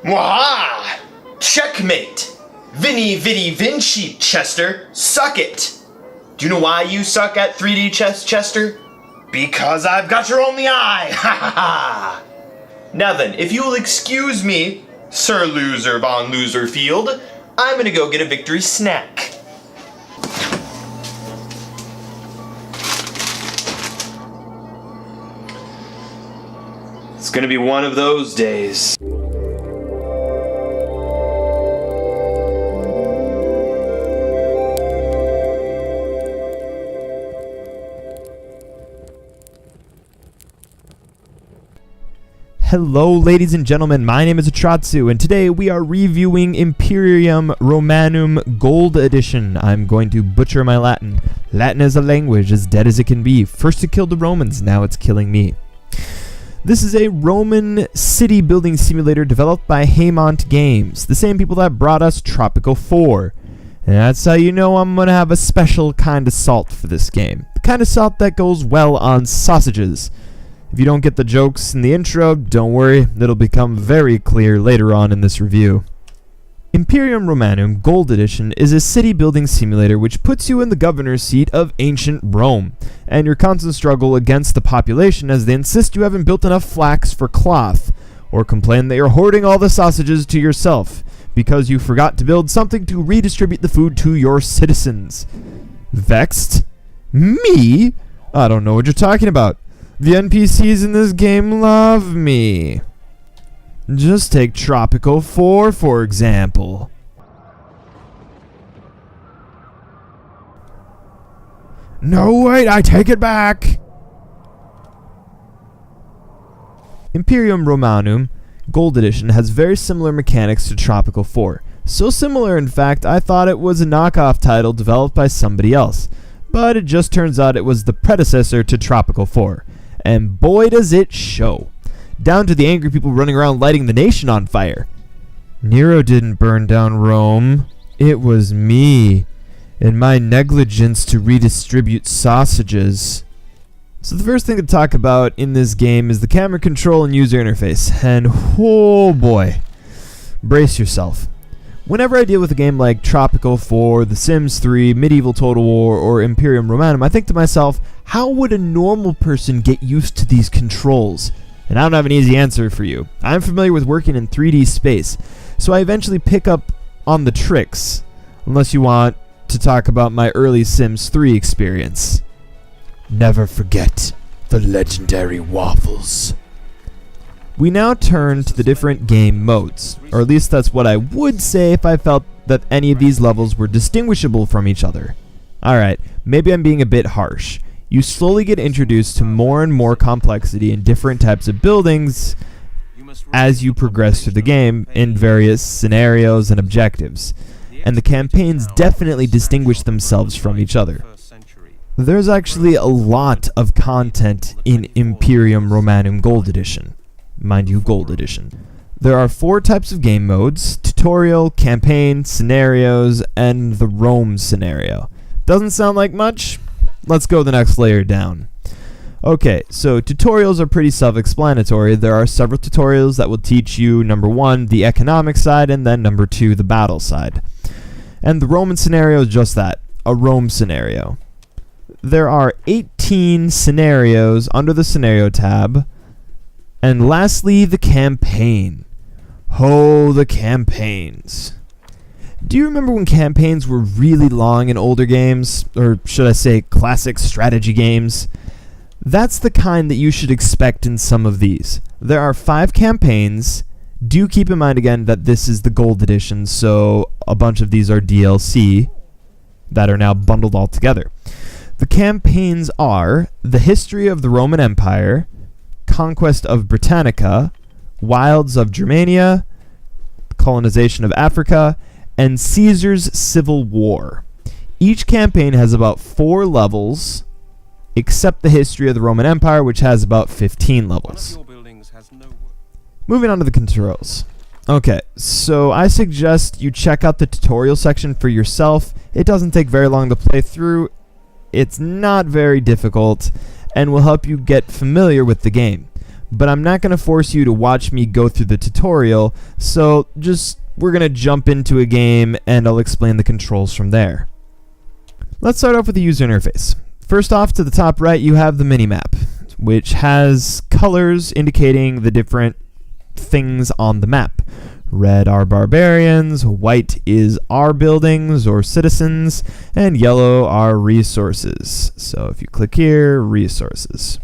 Waha! Checkmate! Vinny Vitty Vinci, Chester. Suck it! Do you know why you suck at 3D chess, Chester? Because I've got your only eye! Ha ha ha! Now then, if you will excuse me, Sir Loser von Loserfield, I'm gonna go get a victory snack. It's gonna be one of those days. Hello ladies and gentlemen, my name is Atratzu, and today we are reviewing Imperium Romanum Gold Edition. I'm going to butcher my Latin. Latin is a language as dead as it can be. First it killed the Romans, now it's killing me. This is a Roman city building simulator developed by Haemimont Games, the same people that brought us Tropico 4. And that's how you know I'm going to have a special kind of salt for this game. The kind of salt that goes well on sausages. If you don't get the jokes in the intro, don't worry, it'll become very clear later on in this review. Imperium Romanum Gold Edition is a city building simulator which puts you in the governor's seat of ancient Rome, and your constant struggle against the population as they insist you haven't built enough flax for cloth, or complain that you're hoarding all the sausages to yourself, because you forgot to build something to redistribute the food to your citizens. Vexed? Me? I don't know what you're talking about. The NPCs in this game love me. Just take Tropico 4, for example. No, wait, I take it back! Imperium Romanum Gold Edition has very similar mechanics to Tropico 4. So similar, in fact, I thought it was a knockoff title developed by somebody else. But it just turns out it was the predecessor to Tropico 4. And boy does it show. Down to the angry people running around lighting the nation on fire. Nero didn't burn down Rome. It was me, and my negligence to redistribute sausages. So the first thing to talk about in this game is the camera control and user interface. And oh boy, brace yourself. Whenever I deal with a game like Tropico 4, The Sims 3, Medieval Total War, or Imperium Romanum, I think to myself, how would a normal person get used to these controls? And I don't have an easy answer for you. I'm familiar with working in 3D space, so I eventually pick up on the tricks, unless you want to talk about my early Sims 3 experience. Never forget the legendary waffles. We now turn to the different game modes, or at least that's what I would say if I felt that any of these levels were distinguishable from each other. Alright, maybe I'm being a bit harsh. You slowly get introduced to more and more complexity in different types of buildings as you progress through the game in various scenarios and objectives, and the campaigns definitely distinguish themselves from each other. There's actually a lot of content in Imperium Romanum Gold Edition. Mind you, Gold Edition. There are 4 types of game modes: tutorial, campaign, scenarios, and the Rome scenario. Doesn't sound like much? Let's go the next layer down. Okay, so tutorials are pretty self-explanatory. There are several tutorials that will teach you, number 1, the economic side, and then number 2, the battle side. And the Roman scenario is just that, a Rome scenario. There are 18 scenarios under the scenario tab. And lastly, the campaign. Oh, the campaigns. Do you remember when campaigns were really long in older games? Or should I say classic strategy games? That's the kind that you should expect in some of these. There are 5 campaigns. Do keep in mind again that this is the Gold Edition, so a bunch of these are DLC that are now bundled all together. The campaigns are the history of the Roman Empire, Conquest of Britannica, Wilds of Germania, Colonization of Africa, and Caesar's Civil War. Each campaign has about 4 levels, except the history of the Roman Empire, which has about 15 levels. Moving on to the controls. Okay, so I suggest you check out the tutorial section for yourself. It doesn't take very long to play through. It's not very difficult, and will help you get familiar with the game. but I'm not going to force you to watch me go through the tutorial, so we're going to jump into a game and I'll explain the controls from there. Let's start off with the user interface. First off, to the top right, you have the minimap, which has colors indicating the different things on the map. Red are barbarians, white is our buildings or citizens, and yellow are resources. So if you click here, resources.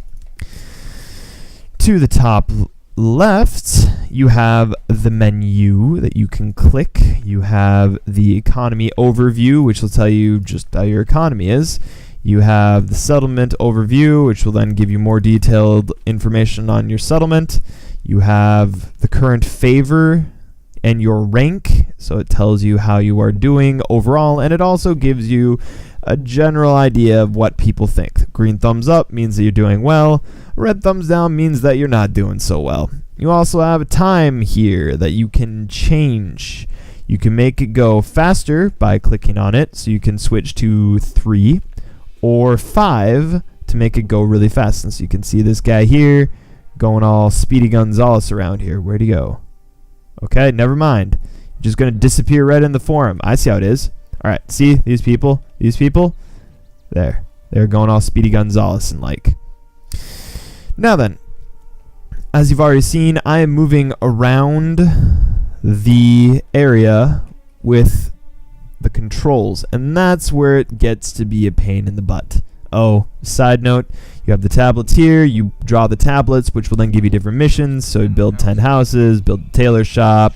To the top left, you have the menu that you can click. You have the economy overview, which will tell you just how your economy is. You have the settlement overview, which will then give you more detailed information on your settlement. You have the current favor and your rank, so it tells you how you are doing overall, and it also gives you a general idea of what people think. Green thumbs up means that you're doing well. Red thumbs down means that you're not doing so well. You also have a time here that you can change. You can make it go faster by clicking on it, so you can switch to 3 or 5 to make it go really fast. And so you can see this guy here going all Speedy Gonzales around here. Where'd he go? Okay, never mind. You're just going to disappear right in the forum. I see how it is. All right, see these people? These people? There. They're going all Speedy Gonzales and like. Now then, as you've already seen, I am moving around the area with the controls, and that's where it gets to be a pain in the butt. Oh, side note, you have the tablets here. You draw the tablets, which will then give you different missions. So you build 10 houses, build a tailor shop,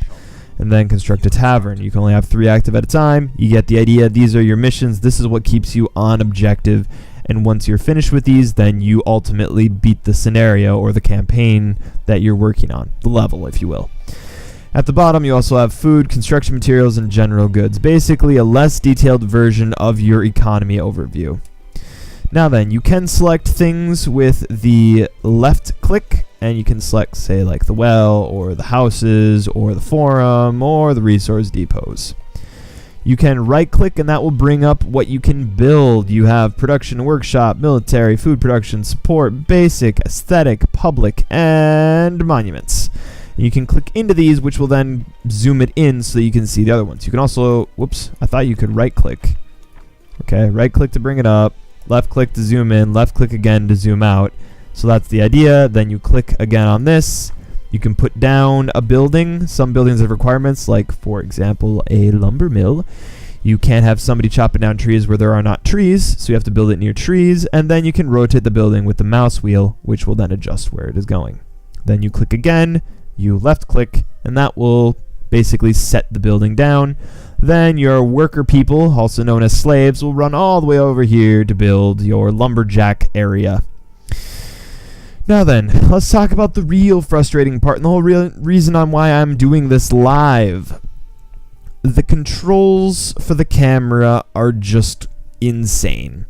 and then construct a tavern. You can only have 3 active at a time. You get the idea. These are your missions. This is what keeps you on objective. And once you're finished with these, then you ultimately beat the scenario or the campaign that you're working on, the level, if you will. At the bottom, you also have food, construction materials, and general goods. Basically, a less detailed version of your economy overview. Now then, you can select things with the left click, and you can select, say, like the well, or the houses, or the forum, or the resource depots. You can right click, and that will bring up what you can build. You have production workshop, military, food production, support, basic, aesthetic, public, and monuments. You can click into these, which will then zoom it in so that you can see the other ones. You can also, whoops, I thought you could right click. Okay, right click to bring it up. Left click to zoom in, left click again to zoom out. So that's the idea. Then you click again on this. You can put down a building. Some buildings have requirements, like, for example, a lumber mill. You can't have somebody chopping down trees where there are not trees, so you have to build it near trees. And then you can rotate the building with the mouse wheel, which will then adjust where it is going. Then you click again, you left click, and that will basically set the building down. Then your worker people, also known as slaves, will run all the way over here to build your lumberjack area. Now then, let's talk about the real frustrating part and the whole reason on why I'm doing this live. The controls for the camera are just insane.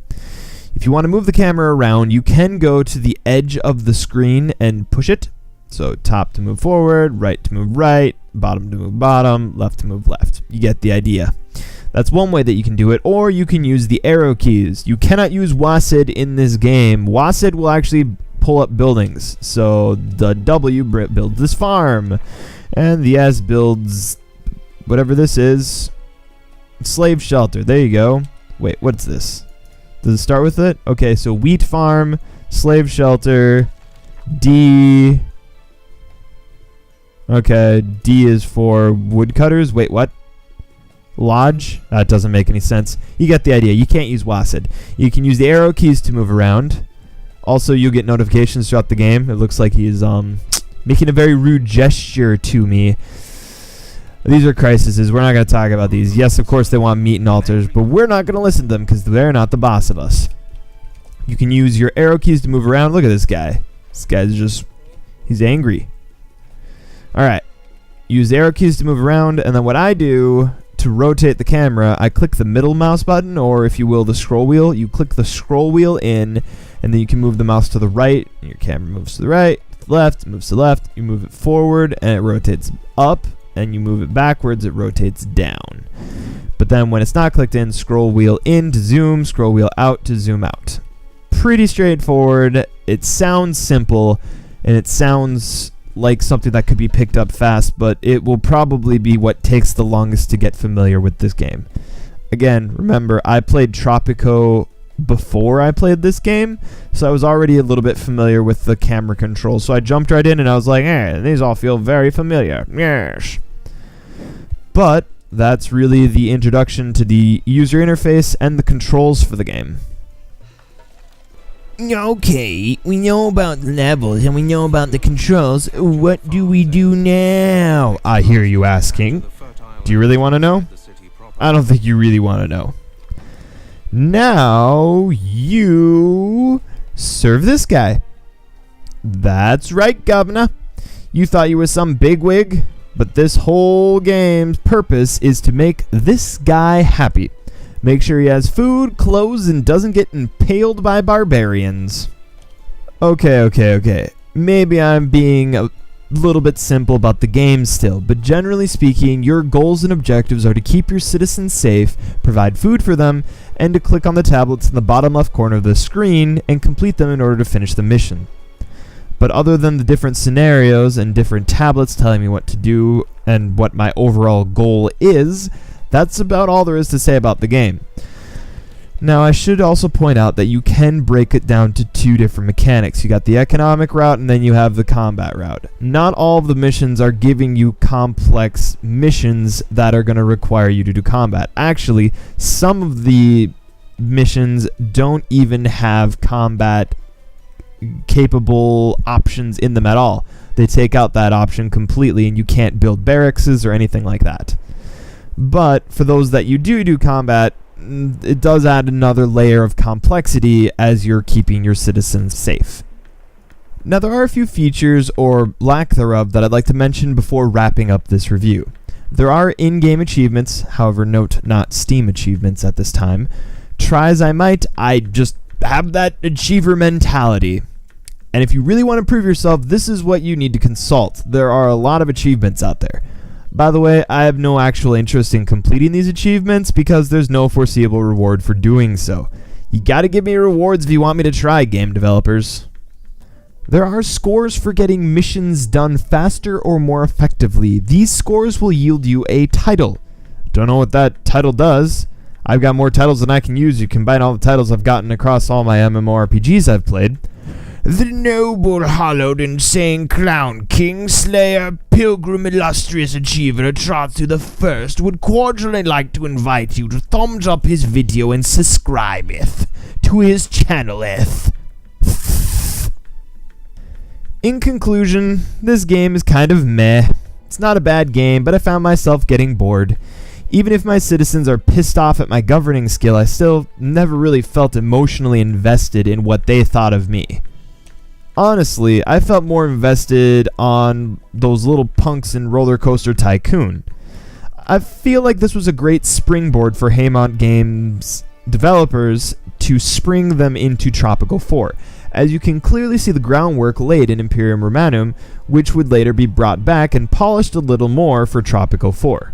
If you want to move the camera around, you can go to the edge of the screen and push it. So top to move forward, right to move right, bottom to move bottom, left to move left. You get the idea. That's one way that you can do it, or you can use the arrow keys. You cannot use WASD in this game. WASD will actually pull up buildings. So the W builds this farm, and the S builds whatever this is. Slave shelter. There you go. Wait, what's this? Does it start with it? Okay, so wheat farm, slave shelter, D. Okay, D is for woodcutters. Wait, what? Lodge? That doesn't make any sense. You get the idea. You can't use WASD. You can use the arrow keys to move around. Also, you'll get notifications throughout the game. It looks like he's making a very rude gesture to me. These are crises. We're not going to talk about these. Yes, of course, they want meat and altars, but we're not going to listen to them because they're not the boss of us. You can use your arrow keys to move around. Look at this guy. This guy's just, he's angry. All right. Use the arrow keys to move around, and then what I do to rotate the camera, I click the middle mouse button, or if you will, the scroll wheel. You click the scroll wheel in, and then you can move the mouse to the right, and your camera moves to the right, to the left, moves to the left. You move it forward, and it rotates up, and you move it backwards, it rotates down. But then when it's not clicked in, scroll wheel in to zoom, scroll wheel out to zoom out. Pretty straightforward. It sounds simple. and it sounds like something that could be picked up fast, but it will probably be what takes the longest to get familiar with this game. Again, remember, I played Tropico before I played this game, so I was already a little bit familiar with the camera controls. So I jumped right in and I was like, these all feel very familiar. Yes. But that's really the introduction to the user interface and the controls for the game. Okay, we know about the levels and we know about the controls. What do we do now? I hear you asking. Do you really want to know? I don't think you really want to know. Now you serve this guy. That's right, Governor. You thought you were some bigwig, but this whole game's purpose is to make this guy happy. Make sure he has food, clothes, and doesn't get impaled by barbarians. Okay. Maybe I'm being a little bit simple about the game still, but generally speaking, your goals and objectives are to keep your citizens safe, provide food for them, and to click on the tablets in the bottom left corner of the screen and complete them in order to finish the mission. But other than the different scenarios and different tablets telling me what to do and what my overall goal is, that's about all there is to say about the game. Now, I should also point out that you can break it down to two different mechanics. You got the economic route and then you have the combat route. Not all of the missions are giving you complex missions that are going to require you to do combat. Actually, some of the missions don't even have combat capable options in them at all. They take out that option completely and you can't build barracks or anything like that. But for those that you do combat, it does add another layer of complexity as you're keeping your citizens safe. Now, there are a few features, or lack thereof, that I'd like to mention before wrapping up this review. There are in-game achievements, however, note not Steam achievements at this time. Try as I might, I just have that achiever mentality. And if you really want to prove yourself, this is what you need to consult. There are a lot of achievements out there. By the way, I have no actual interest in completing these achievements because there's no foreseeable reward for doing so. You gotta give me rewards if you want me to try, game developers. There are scores for getting missions done faster or more effectively. These scores will yield you a title. Don't know what that title does. I've got more titles than I can use. You combine all the titles I've gotten across all my MMORPGs I've played. The noble, hallowed, insane clown, king, slayer, pilgrim, illustrious achiever, Atratzu the First would cordially like to invite you to thumbs up his video and subscribeth to his channeleth. In conclusion, this game is kind of meh. It's not a bad game, but I found myself getting bored. Even if my citizens are pissed off at my governing skill, I still never really felt emotionally invested in what they thought of me. Honestly, I felt more invested on those little punks in Roller Coaster Tycoon. I feel like this was a great springboard for Haemimont Games developers to spring them into Tropico 4, as you can clearly see the groundwork laid in Imperium Romanum, which would later be brought back and polished a little more for Tropico 4.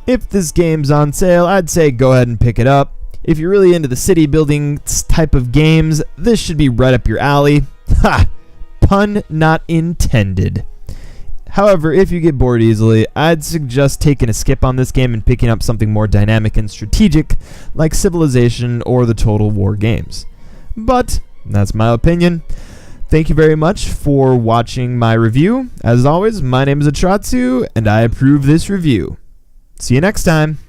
If this game's on sale, I'd say go ahead and pick it up. If you're really into the city building type of games, this should be right up your alley. Ha! Pun not intended. However, if you get bored easily, I'd suggest taking a skip on this game and picking up something more dynamic and strategic, like Civilization or the Total War games. But that's my opinion. Thank you very much for watching my review. As always, my name is Atratzu, and I approve this review. See you next time.